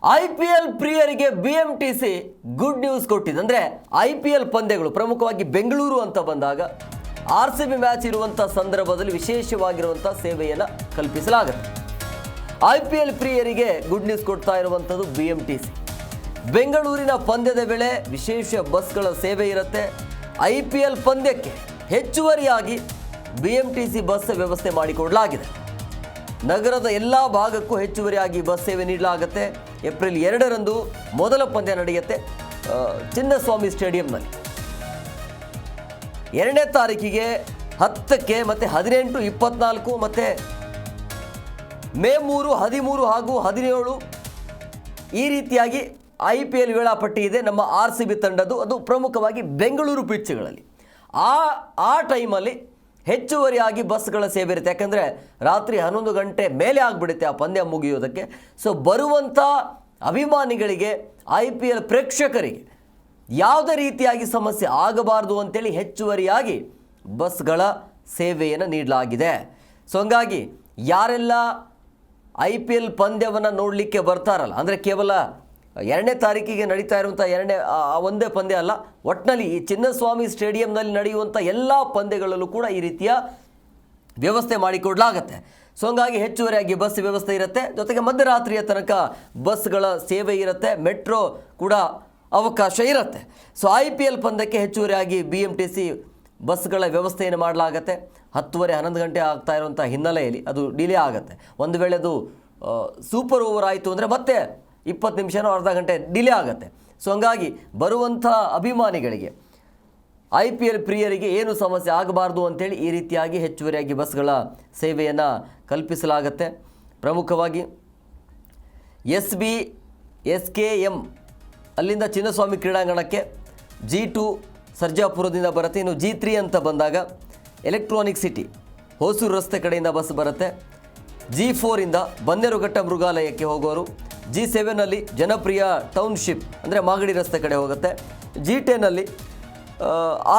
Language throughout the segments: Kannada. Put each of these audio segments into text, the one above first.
IPL ಪ್ರಿಯರಿಗೆ BMTC ಗುಡ್ ನ್ಯೂಸ್ ಕೊಟ್ಟಿದೆ. ಅಂದರೆ IPL ಪಂದ್ಯಗಳು ಪ್ರಮುಖವಾಗಿ ಬೆಂಗಳೂರು ಅಂತ ಬಂದಾಗ RCB ಮ್ಯಾಚ್ ಇರುವಂಥ ಸಂದರ್ಭದಲ್ಲಿ ವಿಶೇಷವಾಗಿರುವಂಥ ಸೇವೆಯನ್ನು ಕಲ್ಪಿಸಲಾಗುತ್ತೆ. IPL ಪ್ರಿಯರಿಗೆ ಗುಡ್ ನ್ಯೂಸ್ ಕೊಡ್ತಾ ಇರುವಂಥದ್ದು BMTC. ಬೆಂಗಳೂರಿನ ಪಂದ್ಯದ ವೇಳೆ ವಿಶೇಷ ಬಸ್ಗಳ ಸೇವೆ ಇರುತ್ತೆ. IPL ಪಂದ್ಯಕ್ಕೆ ಹೆಚ್ಚುವರಿಯಾಗಿ BMTC ಬಸ್ ವ್ಯವಸ್ಥೆ ಮಾಡಿಕೊಡಲಾಗಿದೆ. ನಗರದ ಎಲ್ಲ ಭಾಗಕ್ಕೂ ಹೆಚ್ಚುವರಿಯಾಗಿ ಬಸ್ ಸೇವೆ ನೀಡಲಾಗುತ್ತೆ. ಏಪ್ರಿಲ್ 2ರಂದು ಮೊದಲ ಪಂದ್ಯ ನಡೆಯುತ್ತೆ ಚಿನ್ನಸ್ವಾಮಿ ಸ್ಟೇಡಿಯಂನಲ್ಲಿ. 2ನೇ ತಾರೀಕಿಗೆ 10ಕ್ಕೆ ಮತ್ತು 18, 24 ಮತ್ತು ಮೇ 3, 13 ಹಾಗೂ 17 ಈ ರೀತಿಯಾಗಿ IPL ವೇಳಾಪಟ್ಟಿ ಇದೆ ನಮ್ಮ RCB ತಂಡದ್ದು. ಅದು ಪ್ರಮುಖವಾಗಿ ಬೆಂಗಳೂರು ಪಿಚ್ಗಳಲ್ಲಿ ಆ ಟೈಮಲ್ಲಿ ಹೆಚ್ಚುವರಿಯಾಗಿ ಬಸ್ಗಳ ಸೇವೆ ಇರುತ್ತೆ. ಯಾಕಂದರೆ ರಾತ್ರಿ 11 ಗಂಟೆ ಮೇಲೆ ಆಗಿಬಿಡುತ್ತೆ ಆ ಪಂದ್ಯ ಮುಗಿಯೋದಕ್ಕೆ. ಸೊ ಬರುವಂಥ ಅಭಿಮಾನಿಗಳಿಗೆ IPL ಪ್ರೇಕ್ಷಕರಿಗೆ ಯಾವುದೇ ರೀತಿಯಾಗಿ ಸಮಸ್ಯೆ ಆಗಬಾರ್ದು ಅಂತೇಳಿ ಹೆಚ್ಚುವರಿಯಾಗಿ ಬಸ್ಗಳ ಸೇವೆಯನ್ನು ನೀಡಲಾಗಿದೆ. ಸೊ ಹಂಗಾಗಿ ಯಾರೆಲ್ಲ IPL ಪಂದ್ಯವನ್ನು ನೋಡಲಿಕ್ಕೆ ಬರ್ತಾರಲ್ಲ, ಅಂದರೆ ಕೇವಲ 2ನೇ ತಾರೀಕಿಗೆ ನಡೀತಾ ಇರುವಂಥ ಒಂದೇ ಪಂದ್ಯ ಅಲ್ಲ, ಒಟ್ಟಿನಲ್ಲಿ ಈ ಚಿನ್ನಸ್ವಾಮಿ ಸ್ಟೇಡಿಯಂನಲ್ಲಿ ನಡೆಯುವಂಥ ಎಲ್ಲ ಪಂದ್ಯಗಳಲ್ಲೂ ಕೂಡ ಈ ರೀತಿಯ ವ್ಯವಸ್ಥೆ ಮಾಡಿಕೊಡಲಾಗತ್ತೆ. ಸೊ ಹಂಗಾಗಿ ಹೆಚ್ಚುವರಿಯಾಗಿ ಬಸ್ ವ್ಯವಸ್ಥೆ ಇರುತ್ತೆ. ಜೊತೆಗೆ ಮಧ್ಯರಾತ್ರಿಯ ತನಕ ಬಸ್ಗಳ ಸೇವೆ ಇರುತ್ತೆ. ಮೆಟ್ರೋ ಕೂಡ ಅವಕಾಶ ಇರುತ್ತೆ. ಸೊ IPL ಪಂದ್ಯಕ್ಕೆ ಹೆಚ್ಚುವರಿಯಾಗಿ BMTC ಬಸ್ಗಳ ವ್ಯವಸ್ಥೆಯನ್ನು ಮಾಡಲಾಗತ್ತೆ. 10:30, 11 ಗಂಟೆ ಆಗ್ತಾ ಇರುವಂಥ ಹಿನ್ನೆಲೆಯಲ್ಲಿ ಅದು ಡಿಲೇ ಆಗುತ್ತೆ. ಒಂದು ವೇಳೆ ಅದು ಸೂಪರ್ ಓವರ್ ಆಯಿತು ಅಂದರೆ ಮತ್ತೆ 20 ನಿಮಿಷನೋ ಅರ್ಧ ಗಂಟೆ ಡಿಲೇ ಆಗುತ್ತೆ. ಸೊ ಹಂಗಾಗಿ ಬರುವಂಥ ಅಭಿಮಾನಿಗಳಿಗೆ IPL ಪ್ರಿಯರಿಗೆ ಏನು ಸಮಸ್ಯೆ ಆಗಬಾರ್ದು ಅಂತೇಳಿ ಈ ರೀತಿಯಾಗಿ ಹೆಚ್ಚುವರಿಯಾಗಿ ಬಸ್ಗಳ ಸೇವೆಯನ್ನು ಕಲ್ಪಿಸಲಾಗುತ್ತೆ. ಪ್ರಮುಖವಾಗಿ SB SKM ಅಲ್ಲಿಂದ ಚಿನ್ನಸ್ವಾಮಿ ಕ್ರೀಡಾಂಗಣಕ್ಕೆ, G2 ಸರ್ಜಾಪುರದಿಂದ ಬರುತ್ತೆ. ಇನ್ನು G3 ಅಂತ ಬಂದಾಗ ಎಲೆಕ್ಟ್ರಾನಿಕ್ ಸಿಟಿ ಹೊಸೂರು ರಸ್ತೆ ಕಡೆಯಿಂದ ಬಸ್ ಬರುತ್ತೆ. G4 ಇಂದ ಬನ್ನೇರುಘಟ್ಟ ಮೃಗಾಲಯಕ್ಕೆ ಹೋಗೋರು. G7ನಲ್ಲಿ ಜನಪ್ರಿಯ ಟೌನ್ಶಿಪ್ ಅಂದರೆ ಮಾಗಡಿ ರಸ್ತೆ ಕಡೆ ಹೋಗುತ್ತೆ. G10ನಲ್ಲಿ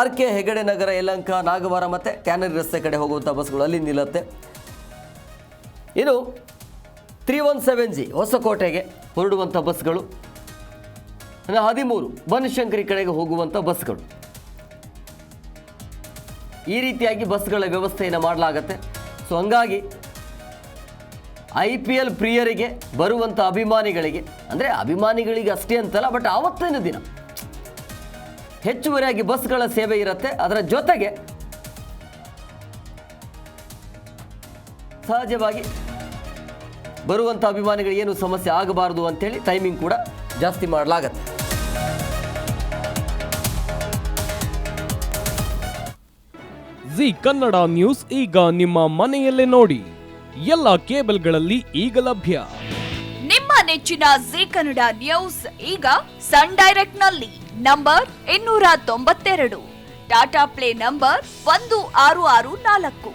RK ಹೆಗಡೆ ನಗರ, ಯಲಹಂಕ, ನಾಗವಾರ ಮತ್ತು ಕ್ಯಾನರಿ ರಸ್ತೆ ಕಡೆ ಹೋಗುವಂಥ ಬಸ್ಗಳು ಅಲ್ಲಿ ನಿಲ್ಲುತ್ತೆ. ಇನ್ನು 317G ಹೊಸಕೋಟೆಗೆ ಹೊರಡುವಂಥ ಬಸ್ಗಳು, 13 ಬನಶಂಕರಿ ಕಡೆಗೆ ಹೋಗುವಂಥ ಬಸ್ಗಳು, ಈ ರೀತಿಯಾಗಿ ಬಸ್ಗಳ ವ್ಯವಸ್ಥೆಯನ್ನು ಮಾಡಲಾಗತ್ತೆ. ಸೊ ಹಂಗಾಗಿ IPL ಪ್ರಿಯರಿಗೆ ಬರುವಂಥ ಅಭಿಮಾನಿಗಳಿಗೆ, ಅಂದರೆ ಅಭಿಮಾನಿಗಳಿಗೆ ಅಷ್ಟೇ ಅಂತಲ್ಲ, ಬಟ್ ಆವತ್ತಿನ ದಿನ ಹೆಚ್ಚುವರಿಯಾಗಿ ಬಸ್ಗಳ ಸೇವೆ ಇರುತ್ತೆ. ಅದರ ಜೊತೆಗೆ ಸಹಜವಾಗಿ ಬರುವಂಥ ಅಭಿಮಾನಿಗಳಿಗೆ ಏನು ಸಮಸ್ಯೆ ಆಗಬಾರ್ದು ಅಂತೇಳಿ ಟೈಮಿಂಗ್ ಕೂಡ ಜಾಸ್ತಿ ಮಾಡಲಾಗತ್ತೆ. ಜಿ ಕನ್ನಡ ನ್ಯೂಸ್ ಈಗ ನಿಮ್ಮ ಮನೆಯಲ್ಲೇ ನೋಡಿ. ಎಲ್ಲ ಕೇಬಲ್ಗಳಲ್ಲಿ ಈಗ ಲಭ್ಯ. ನಿಮ್ಮ ನೆಚ್ಚಿನ ಜಿ ಕನ್ನಡ ನ್ಯೂಸ್ ಈಗ ಸನ್ ಡೈರೆಕ್ಟ್ ನಲ್ಲಿ number 292, Tata play number 1664,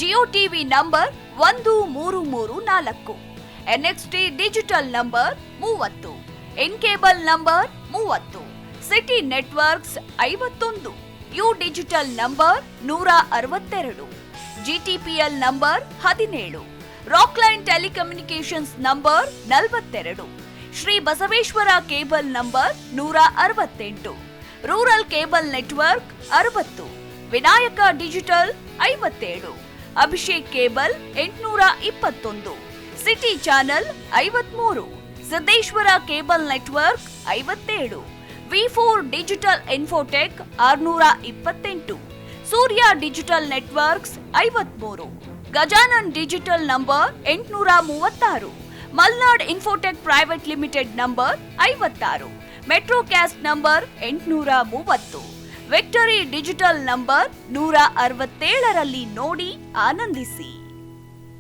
Jio TV number 1334, NXT digital number 30, in cable number 30, city networks 51, U digital number 162, GTPL number 17, Rockline telecommunications number 42, Shri Basaveshwara cable number 168, rural cable network 60, Vinayaka digital 57, Abhishek cable 821, city channel 53, Siddeshwara cable network 57, V4 digital Infotech 628, Surya digital networks 53, Gajanan digital number 836, Malnad infotech private limited number 56, Metrocast number 830, victory digital number 167ರಲ್ಲಿ ನೋಡಿ ಆನಂದಿಸಿ.